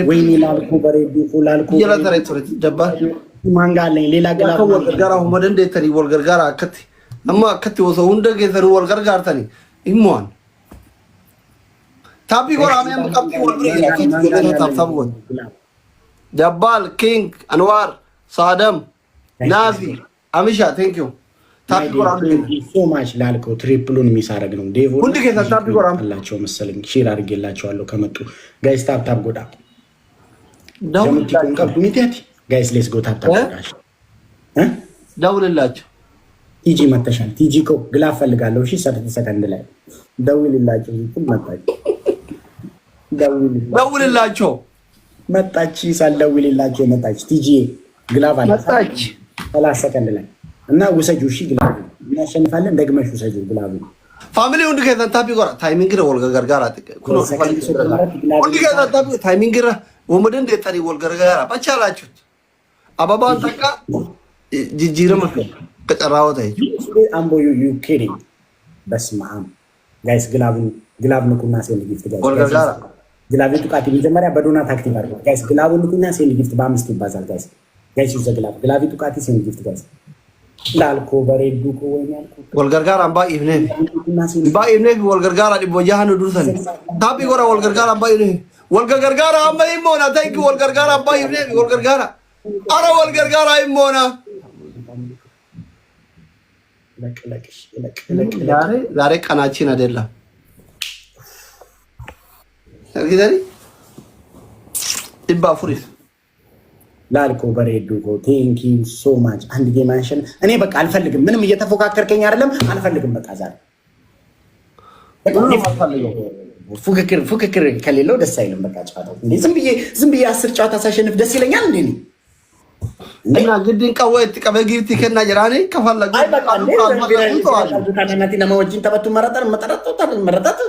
ወይኔ ላልኩ በሬዱ ላልኩ የላተረይ ቶረት ደባ ማንጋለኝ ሌላ ግላ ወልገርጋራ ሁመደ እንደተሪ ወልገርጋራ አከቲ አማ አከቲ ወሰው እንደ ገዘሩ ወልገርጋር ተኒ ይሟን ታፒ ጎራ አሜም ቀብቲ ወልብሪ ያከቲ ገዘሩ ታፍታብ ጎን ደባል ኪንግ አንዋር ሳደም ናዚ አሚሻ ቴንክ ዩ ታፒ ጎራ ሶ ማች ላልኩ ትሪፕሉን ሚሳረግ ነው ዴቮ ሁንዲ ከታ ታፒ ጎራ አላቸው መሰለኝ ሼር አድርጌላቸዋለሁ ከመጡ ጋይስ ታፕ ጎዳ ጋይስ ሌስ ጎ ታፕ ደውልላቸው ቲጂ መተሻል ቲጂ ኮ ግላ ፈልጋለሁ እሺ 30 ሰከንድ ላይ ደውልላቸው መጣች ደውልላቸው መጣች ሳልደውልላቸው መጣች ቲጂ ግላ መጣች 30 ሰከንድ ላይ እና ውሰጁ እሺ ግላ እናሸንፋለን ደግመሽ ውሰጁ ግላ ፋሚሊ ሁንዲ ከታ ታፒ ጎራ ታይሚንግ ረ ወልገርጋራ ኩኖ ሁንዲ ከታ ታፒ ታይሚንግ ረ ወመደን ደጠሪ ወልገርጋራ ባቻላችሁት አባባን ተካ ጂጂረም ከጨራው ታይ አምቦ ዩ ኪዲንግ በስማም ጋይስ ግላብ ንኩና ሴንድ ጊፍት ጋይስ ወልገርጋራ ግላብ ቱቃቲ መጀመሪያ በዶናት አክቲቭ አድርጉ ጋይስ ግላብ ንኩና ሴንድ ጊፍት በአምስት ይባዛል ጋይስ ዩዘ ግላብ ቱቃቲ ሴንድ ጊፍት ጋይስ ላልኮ በሬዱ ኮ ወኛልኩ ወልገርጋራ አምባ ኢብኔ ወልገርጋራ ዲቦጃሃኑ ዱርሰን ታፒ ጎራ ወልገርጋራ አምባ ኢብኔ ወልገርጋራ አምባ ኢሞና ታይክ ወልገርጋራ አምባ ኢብኔ ወልገርጋራ አረ ወልገርጋራ ኢሞና ዛሬ ቀናችን አይደለም እንግዲህ ኢባ ፉሪስ ላልኮ በሬዱ ኮ ቴንክ ዩ ሶ ማች አንድ ጌም አንሽን እኔ በቃ አልፈልግም ምንም እየተፎካከርከኝ አይደለም አልፈልግም በቃ ዛሬ ፉክክር ከሌለው ደስ አይልም በቃ ጨዋታው እንዴ ዝም ብዬ 10 ጨዋታ ሳሸንፍ ደስ ይለኛል እንዴ እና ግድን ቀወት ቀበጊርቲ ከና ጀራኔ ከፈለጉ አይ በቃ እንዴ ለማወጅን ተበቱ መረጣት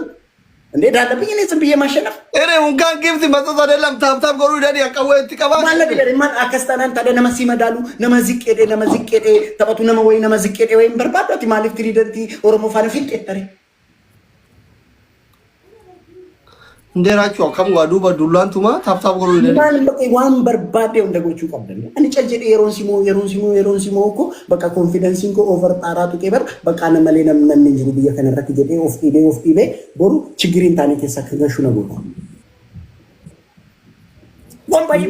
እንዴ ዳለብኝ እኔ ዝም ብዬ ማሸነፍ እኔ እንኳን ጊፍት መስጠት አይደለም ታብታብ ጎሩ ደዲ ያቀወት ቀባ ማለት ለማን አከስታናን ታደ ነመሲ መዳሉ ነመዝቄዴ ተበቱ ነመወይ ነመዝቄዴ ወይም በርባዶቲ ማሊፍ ትሪደንቲ ኦሮሞ ፋነፊት ተሪ እንደራችሁ ከም ዋዱ በዱላንቱማ ታብታብ ጎሩ ደዲ ማን በቃ ዋን በርባዴው እንደጎቹ ቀበል እኔ ጨልጨዴ የሮን ሲሞ እኮ በቃ ኮንፊደንሲንግ ኦቨር ጣራቱ ቄበር በቃ ነመሌ ነምን እንጂ ብዬ ከነረክ ጀዴ ኦፍ ኢቤ ቦሩ ችግሪን ታኔት የሰከገሹ ነው ቦሩ ወንባይ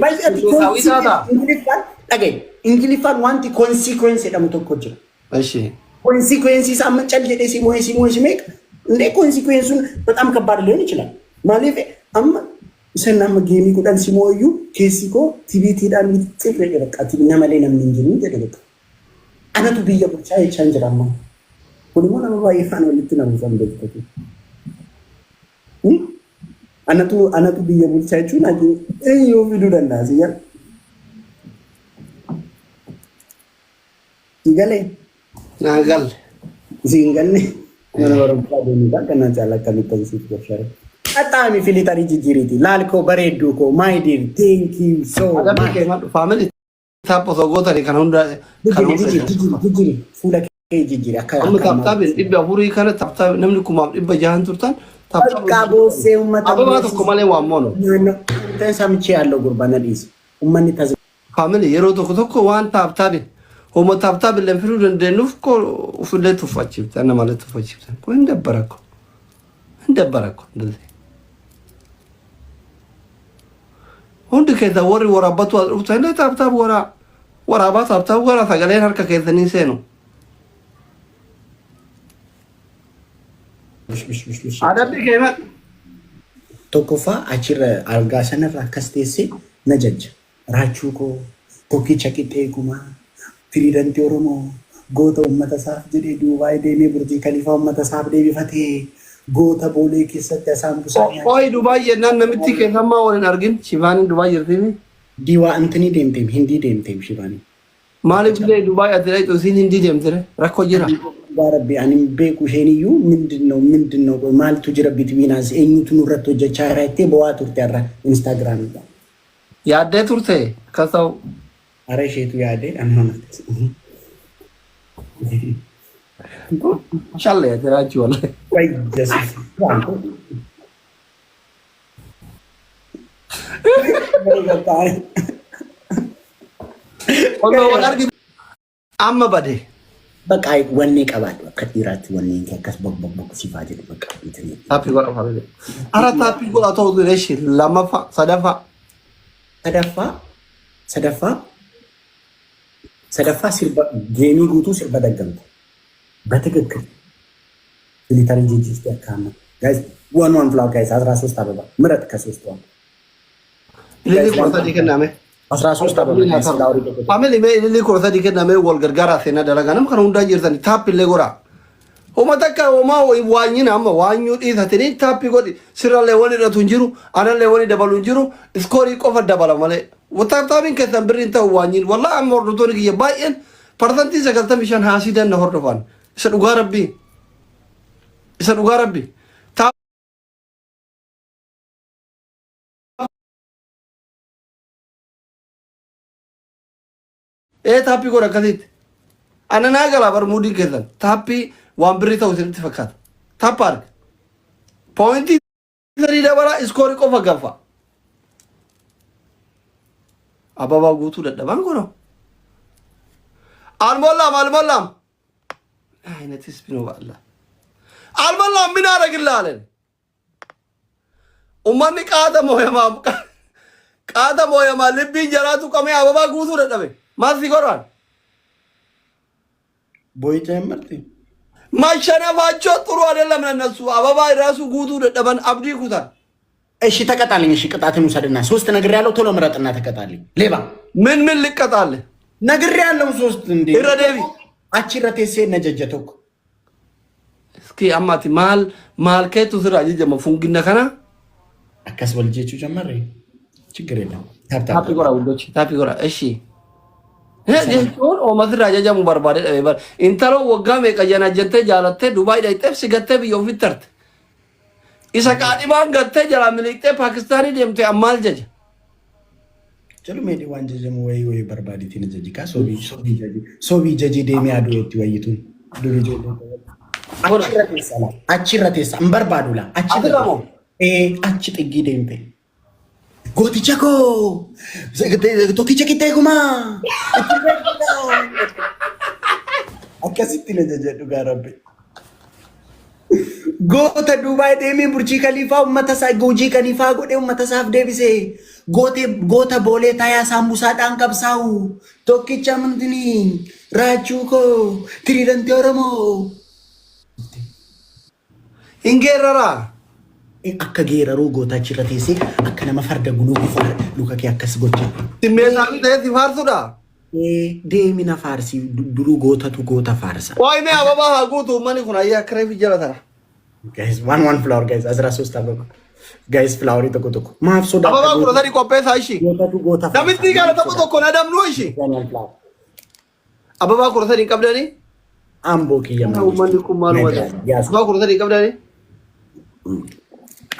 እንግሊፋን ዋንቲ ኮንሲኩዌንስ የደምቶኮች እሺ ኮንሲኩዌንስ ሳምን ጨልጨዴ ሲሞ ሲሜክ እንዴ ኮንሲኩዌንሱን በጣም ከባድ ሊሆን ይችላል ማለፌ አማ ሰናም ጌሚ ቁዳን ሲሞዩ ኬሲኮ ቲቪቲ ዳን ምጥፍ በቃ ቲቪ ነመሌ ነምን እንጂ ደደበቃ አነቱ ብዬ ብቻ ይቻንጅራማ ሁሉም ነው ባይፋን ወልት ነው ዘንበልከቱ አነቱ ብዬ ብቻ ይቹን አጂ እዩ ቪዲዮ ደናስ ያ ይገለ ናጋል ዚንገል ነው ወረባ ደንዳ ከናቻ ለከሚተን ሲትገፈረ አጣሚ ፊሊታሪ ጂጂሪቲ ላልኮ በሬዱ ኮ ማይ ዲር ቴንክ ዩ ሶ ማች ፋሚሊ ታፖ ሰጎታሪ ከነውንዳ ጂጂሪ ፉላ ጂጂሪ አካም ታፕታብ ዲባ ሁሪ ከነ ታፕታብ ነምልኩማ ዲባ ጃሃን ቱርታን ታፕታብ ካቦሴው መጣ አበባቶ ኮማሌ ዋሞ ነው ተንሳምቼ ያለው ጉርባና ዲስ ኡማኒ ታዝ ፋሚሊ የሮቶ ኮቶኮ ዋን ታፕታብ ሆሞ ታፕታብ ለምፍሩ እንደኑፍ ኮ ፉለቱ ፋቺብታ እና ማለት ፋቺብታ ኮ እንደበረኮ እንደዚህ ሁንድ ከዛ ወሪ ወራባቱ አጥሩታና ታብታብ ወራባ ታብታብ ወራ ታገለ ሀርካ ከዘኒ ሰኑ አዳቢ ከማ ቶኮፋ አቺረ አልጋ ሰነራ ከስቴሲ ነጀጅ ራቹኮ ቶኪ ቸቂጤ ኩማ ትሪደንቲ ኦሮሞ ጎቶ መተሳፍ ጀዴ ዱባይ ዴኔ ቡርጂ ከሊፋ መተሳፍ ዴቢፈቴ ጎታ ቦሌ ከሰተ ሳምቡሳ ኦይ ዱባይ የናን ነምቲ ከሰማ ወለን አርግን ሽባኒ ዱባይ ይርቲኒ ዲዋ እንትኒ ዴምቴም ሂንዲ ዴምቴም ሽባኒ ማለት ላይ ዱባይ አትላይ ጦሲን ሂንዲ ዴምትረ ረኮ ጅራ ባረቢ አኒም ቤኩ ሄኒዩ ምንድነው ማልቱ ጅረቢት ቢናስ እኝቱ ኑረቶ ጀቻራይቴ በዋቱርት ያራ ኢንስታግራም ያደ ቱርቴ ከሰው አረሽቱ ያደ አንሆነት ኢንሻአላህ ያደራችሁ ወላሂ ወይ ጀስት amma bade በቃ ወኔ ቀባል ከዲራት ወኔ ከከስ ቦክ ሲፋጅ በቃ እንትን ታፒ ጎራ ፋለ አራ ታፒ ጎራ ተውዱ ለሽ ለማፋ ሰደፋ ሲርባ ጌሚ ጉቱ ሲርባ ደገምት በትክክል ሚሊታሪ ጂጂስ ያካማ ጋይስ ዋን ፍላወር ጋይስ 13 አበባ ምረጥ ከ3 ዋን ለሊ ኮርታ ዲከናሜ 13 አበባ ፋሚሊ ሜ ለሊ ኮርታ ዲከናሜ ወልገርጋራ ሴና ደረጋንም ከኑ እንዳ ጅርተን ታፕ ለጎራ ሆመተካ ሆማ ወይ ዋኝና አማ ዋኙ ዲታተኒ ታፕ ጎዲ ሲራለ ወሊ ረቱ እንጅሩ አናለ ወሊ ደበሉ እንጅሩ ስኮሪ ቆፈ ደበላ ማለ ወታታቢን ከተምብሪን ተው ዋኝን ወላ አሞርዶቶን ይባየን ፐርሰንት ዘገልተም ይሻን ሃሲደን ሆርዶፋን ሰዱ ጋረቢ ታፒ ጎራ ከዚት አነና ገላ በርሙዲ ከዘን ታፒ ዋን ብሪ ተው ሲል ተፈካት ታፕ አርግ ፖይንት ዘሪ ደበራ ስኮሪ ቆፈ ገፋ አባባ ጉቱ ደደባን ጎራ አልሞላም አይነት ስፒኖ ባላ አልሞላም ምን አረግላለን ኡማኒ ቃተ ሞየማ ልቢ ጀራቱ ቀሜ አባባ ጉቱ ደደበ ማዚ ጎራን ቦይታ ያመርጥ ማሸነፋቸው ጥሩ አይደለም ለነሱ አባባ ራሱ ጉቱ ደደበን አብዲ ጉታ እሺ ተቀጣልኝ እሺ ቅጣትን ውሰድና 3 ነገር ያለው ቶሎ ምረጥና ተቀጣልኝ ሌባ ምን ልቀጣል ነገር ያለው 3 እንዴ ይረደቢ አቺረቴሴ ነጀጀቶክ እስኪ አማቲ ማል ከቱ ስራ ጀጀማ ፉንግና ከና አከስ ወልጄቹ ጀመረ ችግር የለም ታፕ ጎራ ወንዶች ታፕ ጎራ እሺ ሄ ኦ ማድራ ጀጀሙ በርባደ በር ኢንተሮ ወጋሜ ቀየና ጀንተ ጃለተ ዱባይ ላይ ጠፍስ ገተ ቢዮ ፊተርት ኢሰቃዲባን ገተ ጀራ ምልክተ ፓኪስታኒ ደምተ አማል ጀጀ ቸሉ ሜዲ ዋንጀ ጀሙ ወይ በርባዲ ቲነጀጂ ካ ሶቢ ጀጂ ደሚያዱ እቲ ወይቱን ዱሪጆ አቺረቴሳ እንበርባዱላ አቺ ጥጊ ደምቴ ጎቲቸኮ ቶኪቸ ኪቴኩማ አከሲቲ ነጀጀዱ ጋረቤ ጎተ ዱባይ ደሚ ቡርጂ ከሊፋ ኡመተሳ ጎጂ ከሊፋ ጎዴ ኡመተሳፍ ደቢሴ ጎተ ቦሌ ታያ ሳምቡሳ ዳን ቀብሳው ቶኪቻ ምንድኒ ራቹኮ ትሪደንቴ ኦሮሞ ኢንጌረራ akka geeraru gootachi rateese akka nama farda guluu gufar luka kee akkas gocha timmeesaan ta'eeti faarsudha deemina faarsi duru gootatu goota faarsa waayne ababa haa guutu ummani kun ayyaa akka reefi jalatara guys one flower guys 13 ababa guys flower tokko maaf soda ababa kudha sadi qopheessaa ishi gootatu goota faarsa namitti gaala tokko na damnu ishi ababa kudha sadi qabdani amboo kiyya ummanni kun maalu wada ababa kudha sadi qabdani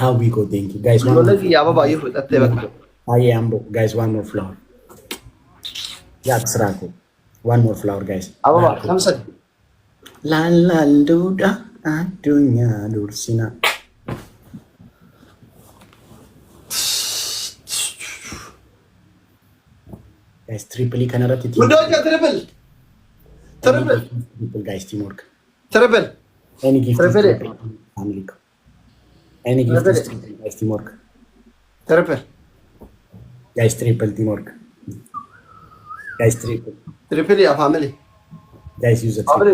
how we go thank you guys I am guys one more flower srako one more flower guys ababa khamsa la duda adunya dursina guys triple kanarati triple guys teamwork triple any gift triple family any gift guys teamwork triple guys triple teamwork guys triple ya family guys use it family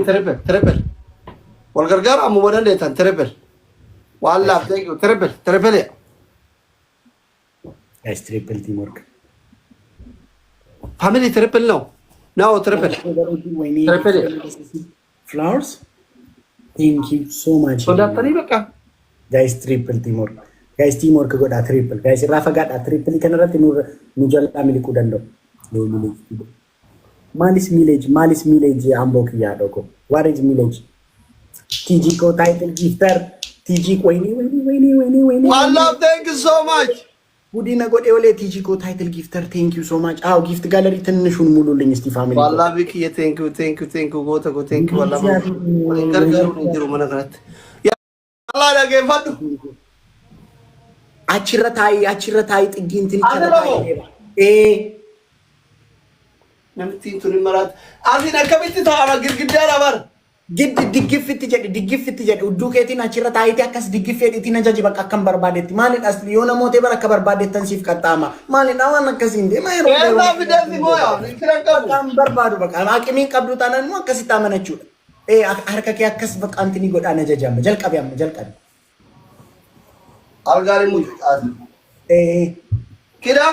triple wal gargar amu wadan detan triple walla thank you triple guys triple teamwork family triple no triple flowers thank you so much so that tani baka guys triple teamwork goda triple guys rafa gada triple kanarati nu jalla miliku dando do malis village ambok ya doko what is village tg ko title gifter tg ko wini Allah thank you so much budina gode wale tg ko title gifter thank you so much aw gift gallery ትንሹን ሙሉልኝ እስቲ ፋሚሊ والله بك thank you ጎተ thank you والله gargaru እንጀሩ መነከረት Allah da ge fadu achirratai xiggiintin namti tuni marat asin akkamitti ta'a girgiddaa labar giddi diggifitti jedhi udduu keetiin achirra taa'iti akkas diggifeedhiitiin ajaji bakka akkam barbaadetti maalin asli yoo namoota bara akka barbaadettan siif qaxxaama maalin waan akkasiin deema yeroo barbaadu bakka haqimiin qabdu taanaan immoo akkasitti amanachuudha harka kee akkas bakka antini godhaan ajajama jalqabe algaari mucucaati kida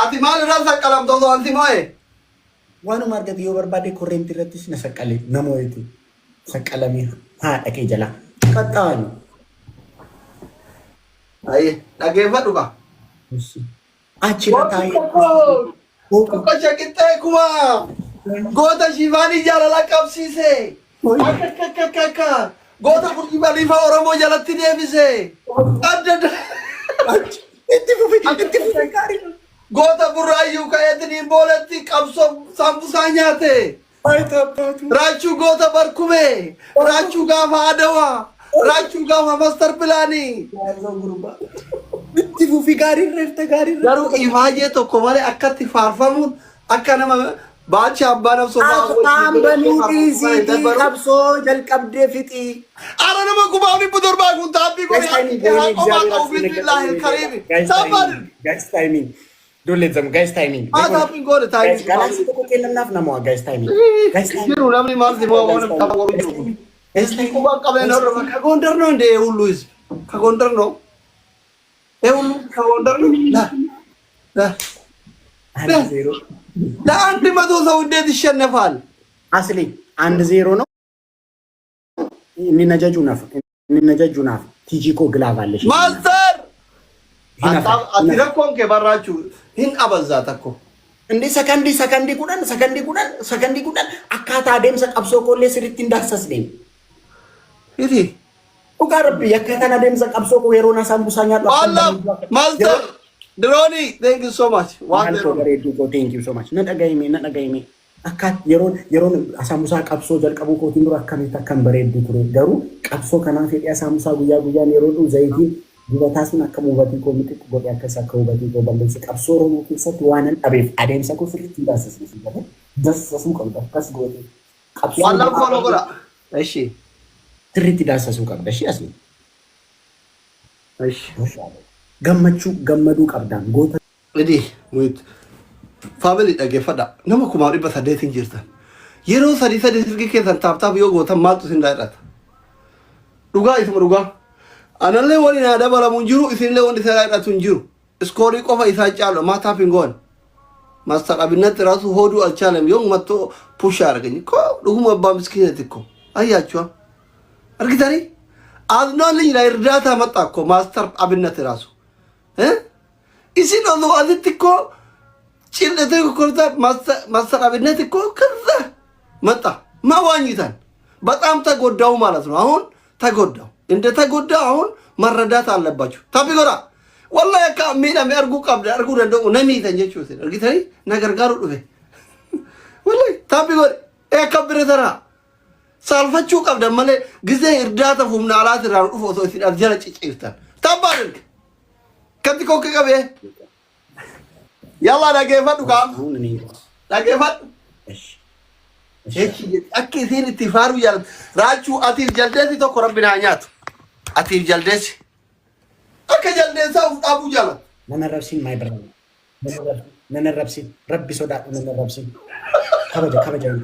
ati maal irraa saqqalamtoota anti moo'e waanuma argate yoo barbaade korreenti irrattis na saqqale namooti saqqalamee haa dhaqee jala qaxxaani. Aye dhageeffadhu qa. Achirra taa'ee. Tokko shaqqixxee kuma goota shifaanii jaalala qabsiise. Akka goota burji baliifa Oromoo jalatti deebise. Adda itti fufi gaarii. Goota burraayyuu ka'eetiniin boolatti qabsoo sambusaa nyaate. Raachuu goota barkume. Raachuu gaafa adawaa. Raachuu gaafa master pilaanii. Itti fufi gaarii reefte gaarii. Garuu ifaajee tokko malee akkatti faarfamuun akka nama baacha abbaan of sobaa. Abbanii dhiisiitii qabsoo jalqabdee fixii. Ara nama gubaafni budurbaa kun taabbii godhe haa qomaa ta'u bismillaahi kariimi. Saafaan. Guys timing. Don't let them guys timing. Taabbii godhe timing. Galaansi tokko kennaaf namoo guys timing. Guys timing. Jiru namni maal si moo waan tapha warri jiru. Esti kubaan qabeen hordofa ka gondar no inde hullu is. Ka gondar no. Hullu ka gondar no. La. ለአንድ መቶ ሰው እንዴት ይሸነፋል? አስሊ 1-0 ነው። እኒነጀጁናፍ ቲጂኮ ግላቭ አለሽ ማስተር አትረኮን ከበራችሁ ይህን አበዛት እኮ እንዴ ሰከንዲ ጉዳን አካታ ደምሰ ቀብሶ ኮሌ ስሪት እንዳሰስደኝ ይሄ ኡጋርብ የከተና ደምሰ ቀብሶ ኮ የሮና ሳምቡሳኛ አላህ ማስተር Droni, thank you so much. Thank you so much. Nadagaime. Akkat yeroon asamusaa qabsoo jalqabuu kootiin dura akkamitti akkam bareeddu ture. Garuu qabsoo kanaan fedhii asamusaa guyyaan yeroo dhufu zayitiin dibataa sun akka hubatii koo miti godhe akkas akka hubatii koo balleessi qabsoo Oromoo keessatti waan hin dhabeef adeemsa koo sirriitti daasisuu qabda. Daasisuu qabda akkas goote. Qabsoo wallaan fooloo godha. Eshi. Sirriitti daasisuu qabda. Eshi asii. Eshi. Gammaduu qabdaan goota. Idi wait. Family dhageeffadha. Nama kumaa 800 jirtan. Yeroo sadii sirgii keessan taaptaaf yoo gootan maaltu isin daadhata? Dhugaa isuma dhugaa. Anallee waliin haa dabalamu hin jiru isinillee wanti isa daadhatu hin jiru. Iskoorii qofa isaa caalu maataaf hin goone. Maastar abinnatti raasu hoduu alchaalam yoo mattoo pushaa argani. Koo dhuguma abbaa miskiinati ko. Ayyaachua. Argitanii? Aadunaan linyina irdaata maxxaa ko maastar abinnatti raasu. Isin osoo asitti ko cil'atee kokkortaa maastar abinnatti ko ከዛ መጣ ማዋኝታን በጣም ተጎዳው ማለት ነው። አሁን ተጎዳው እንደ ተጎዳው አሁን መረዳት አለባችሁ። ታቢጎራ ወላሂ ካሚና ሚርጉ ቀብዳ አርጉ ደንደው ነሚ ተንጀቹ ሲል እርግተሪ ነገር ጋር ዱፌ ወላሂ ታቢጎራ ከብረተራ ሳልፈቹ ቀብዳ ማለ ጊዜ እርዳታ ሁምና አላት ራሩ ፎቶ ሲል አርጀራ ጭጭይፍታል ታባርክ ከትኮ ከቀበ ያላ ዳገፈዱ ጋ ዳገፈዱ Akki isin itti faaru yaal raachuu atiif jaldeessi tokko rabbina haa nyaatu. Atiif jaldeessi. Akka jaldeessaa uf dhaabuu jaalat. Nama rabsiin maay biraan. Nama rabsiin. Rabbi sodaadhu nama rabsiin.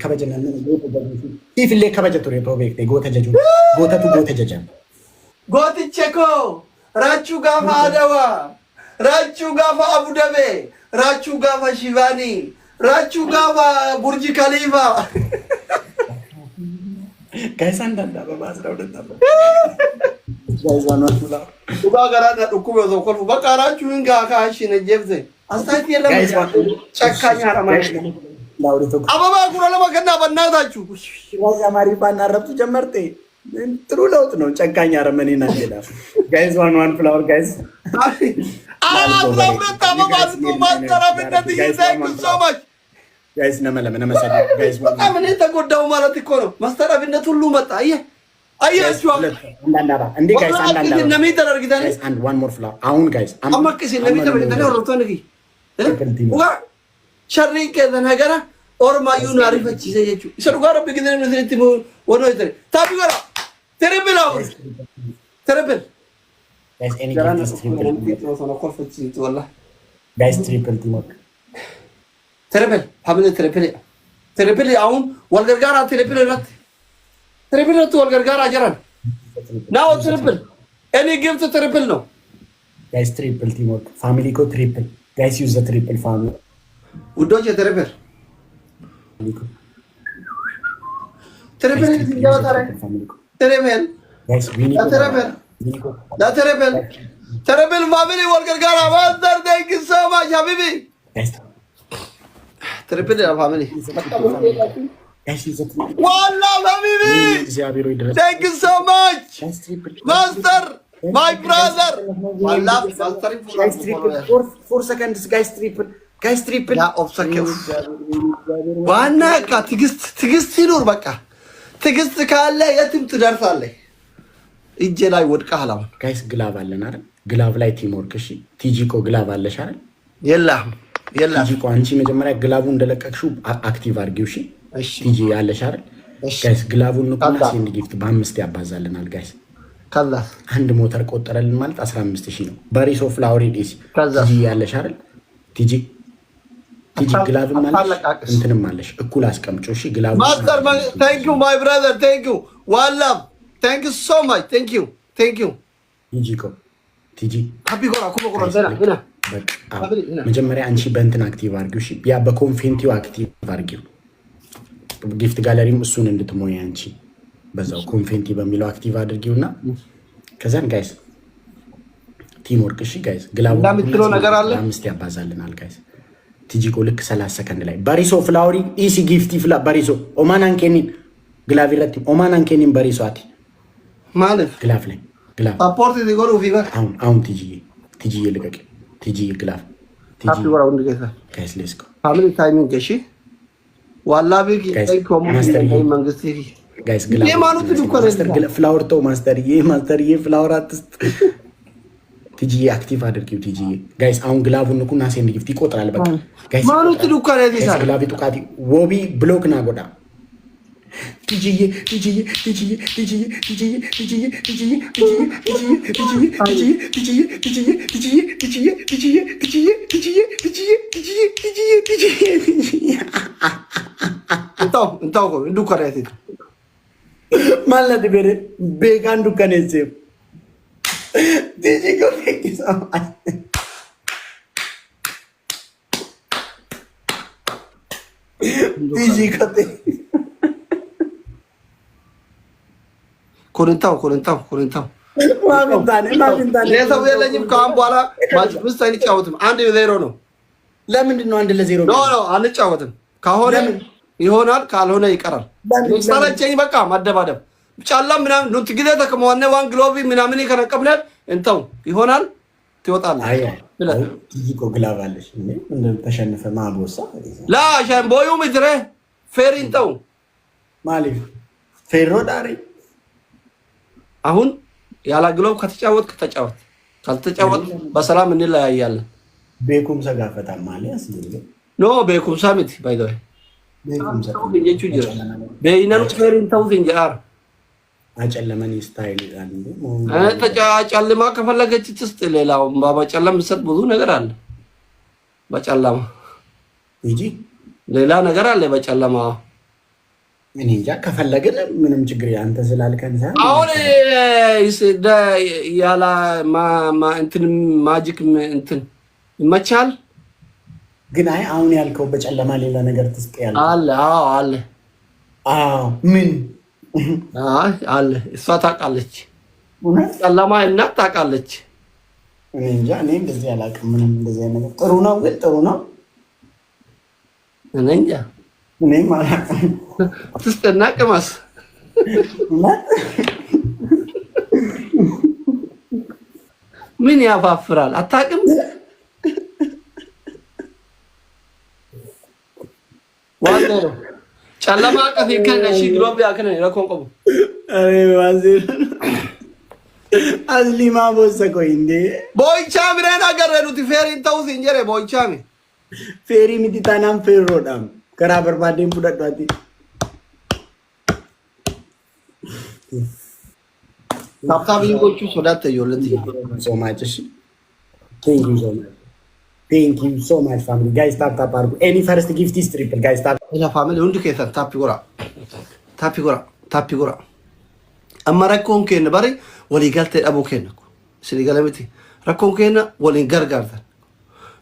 Kabaja nama goota jajuufi. Siifillee kabaja ture too beekte goota jajuun. Gootatu goota jajaan. Gooticha koo raachuu gaafa adawaa. Raachuu gaafa abudabee. Raachuu gaafa shivaanii. Raachuu gaafa burji khalifa. Kaisan dandaba baasra udata. Dhugaa garaadha dhukkube osoo kolfu bakka raachuu hin gaa kaashine jebse. Astaati yellama cakkaa nyaaramaa. Ababaa kura lama kennaa bannaataችሁ. Waza maariifaan arrabtu jammarte. ጥሩ ለውጥ ነው። ጨካኝ አረመኔ ናት ይላል። ጋይስ ዋን ፍላወር ጋይስ ጋይስ ነመለመ ነመሰደ ጋይስ በጣም እኔ ተጎዳው ማለት እኮ ነው። ማስተራብነት ሁሉ መጣ። አየህ አያችሁ አንዳንዳባ እንዴ ጋይስ አንዳንዳባ ነሚተር አርጊታኒ ጋይስ አንድ ዋን ሞር ፍላወር አሁን ጋይስ አማከሲ ነሚተር አርጊታኒ ወርቶ ነጊ ኡጋ ሸሪ ከነገራ ኦርማዩን አሪፈቺ ዘየቹ ይሰሩ ጋር በግደን ነትቲ ወዶ ይተሪ ታቢ ጋራ ተረብላው ተረብል ጋይስ ኤኒ ጋይስ ትሪፕል ቲሞክ ተረብል ሀብል ተረብል አሁን ወልገር ጋራ ተረብል ረት ትሪፕል ነው ወልገርጋር አጀራን ናው ትሪፕል እኔ ጊፍት ትሪፕል ነው ጋይስ ትሪፕል ቲም ወርክ ፋሚሊ ኮ ትሪፕል ጋይስ ዩዝ ዘ ትሪፕል ፋሚሊ ውዶች ትሪፕል ትሪፕል ይወጣረ ትሪፕል ጋይስ ዊኒ ትሪፕል ዳ ትሪፕል ትሪፕል ፋሚሊ ወልገርጋር አባዘር ቴንክ ዩ ሶ ማች ሀቢቢ ትሪፕል ፋሚሊ والله حبيبي thank you so much master my brother والله master guys triple 4 seconds guys triple ያ ኦብሰከው ዋና ካ ትግስት ይኖር በቃ ትግስት ካለ የትም ትደርሳለህ እጄ ላይ ወድቀሃል አሁን ጋይስ ግላቭ አለን አይደል ግላቭ ላይ ቲም ወርክ እሺ ቲጂኮ ግላቭ አለሽ አይደል የለም ቲጂኮ አንቺ መጀመሪያ ግላቡ እንደለቀቅሽው አክቲቭ አድርጊው እሺ ቲጂ ያለሽ አይደል ጋይስ ግላቡን ነው ኮንሲን ጊፍት በ5 ያባዛልናል ጋይስ ከዛ አንድ ሞተር ቆጠረልን ማለት 15000 ነው በሪሶ ፍላወር ዲስ ቲጂ ያለሽ አይደል ቲጂ ግላብ ማለት እንትንም አለሽ እኩል አስቀምጪ እሺ ግላቡ ማስተር thank you my brother thank you ዋላም thank you so much thank you ቲጂ ሀቢ ጎራ ኩሞ ጎራ ዘና ሄና መጀመሪያ አንቺ በእንትን አክቲቭ አድርጊው እሺ ያ በኮንፌንቲው አክቲቭ አድርጊው ጊፍት ጋለሪም እሱን እንድትሞይ አንቺ በዛው ኮንፌንቲ በሚለው አክቲቭ አድርጊውና ከዛን ጋይስ ቲም ወርክ እሺ ጋይስ ግላቡ እንዳምትለው ነገር አለ 5 ያባዛልናል ጋይስ ቲጂኮ ልክ 30 ሰከንድ ላይ ባሪሶ ፍላወሪ ኢሲ ጊፍቲ ባሪሶ ኦማናን ኬኒን ግላቭ ይረቲ ኦማናን ኬኒን ባሪሶ አቲ ማለት ግላቭ ላይ ግላቭ ሰፖርት ዲጎሩ ፊበር አሁን ቲጂ ልቀቅ ቲጂ ግላቭ ቲጂ ወራው እንደገታ ጋይስ ሌትስ ጎ ፋሚሊ ታይሚንግ እሺ ዋላ ቢግ ኮሙኒቲ መንግስት ጋይስ ግላቭ የማኑት ዱኮረ ፍላወር ቶ ማስተር ፍላወር አትስት ቲጂ አክቲቭ አድርጊው ቲጂ ጋይስ አሁን ግላቡን ንኩና ሴንድ ጊፍት ይቆጥራል በቃ ጋይስ ማኑት ዱኮረ ዲሳል ግላብ ጡቃቲ ወቢ ብሎክ ና ጎዳ ቲጂ እንታው ዱኮረ ዲሳል ማለት በረ ቤጋን ዱከነዘ ቲጂ ኮ ቴንኪው ቲጂ ኮ ኮረንታው ማግንታኔ ለሰው የለኝም ካም በኋላ ማች ውስጥ አንጫወትም 1-0 ነው ለምንድን ነው 1-0 ኖ አንጫወትም ከሆነ ይሆናል ካልሆነ ይቀራል ሰለቸኝ በቃ ማደባደብ ጫላም ምናምን ነው ትግዴ ተከመዋነ ዋን ግሎቢ ምናምን ይከነቀብናል እንተው ይሆናል ትወጣለህ ቲጂኮ ግላቭ አለሽ እንደ ተሸነፈ ማቦሳ ላ ሻምቦዩ ምድረ ፌሪንተው ማለት ፌሮ ዳሪ አሁን ያላ ግሎብ ከተጫወት ካልተጫወት በሰላም እንለያያለን ቤኩም ሰጋፈታ ማለት ኖ ቤኩም ሳሚት ባይ ዘ ወይ ቤኩም ሳሚት የቹ ጅራ በይነን ፌሪንተው እንጀራ አጨለመን ስታይል ይላል ተጫጨልማ ከፈለገች ትስጥ ሌላው ባባጨለም ሰጥ ብዙ ነገር አለ በጨለማ እንጂ ሌላ ነገር አለ በጨለማ እኔ እንጃ ከፈለገን ምንም ችግር አንተ ስላልከን ሳይሆን አሁን ያላ እንትን ማጂክ እንትን ይመቻል ግን አሁን ያልከው በጨለማ ሌላ ነገር ትስጥ ያለ አለ ምን አለ እሷ ታውቃለች ጨለማ እናት ታውቃለች እኔ እንጃ እኔ እንደዚህ አላውቅም ምንም እንደዚህ ነገር ጥሩ ነው ግን ጥሩ ነው እኔ እንጃ እኔም አላውቅም ትስጥና ቅመስ ምን ያፋፍራል አታውቅም ዋንደሮ ጨለማ ቀፊ ከነሺ ግሎብ ያከነ ለኮንቆም अरे वाजिर असली माँ बोल सको हिंदी बोइचा मिरे ना कर रहे नुति फेर इन ताऊ सिंजरे बोइचा में फेरी मिति तानाम फेर रोडाम करा बर्बादी पुडत बाती तापता भी को चू सोडाते यो लती so much thank you so much thank you so much family guys tap any first gift is triple guys tap ila family undu kesa tapi gora amma rakkon ken bari wali galte abu ken sili galamiti rakkon ken wali gargarda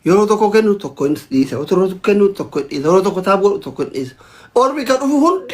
yoro to ko kenu to ko isa otro to kenu to ko isa otro to ko tabu to ko isa orbi ka du hundi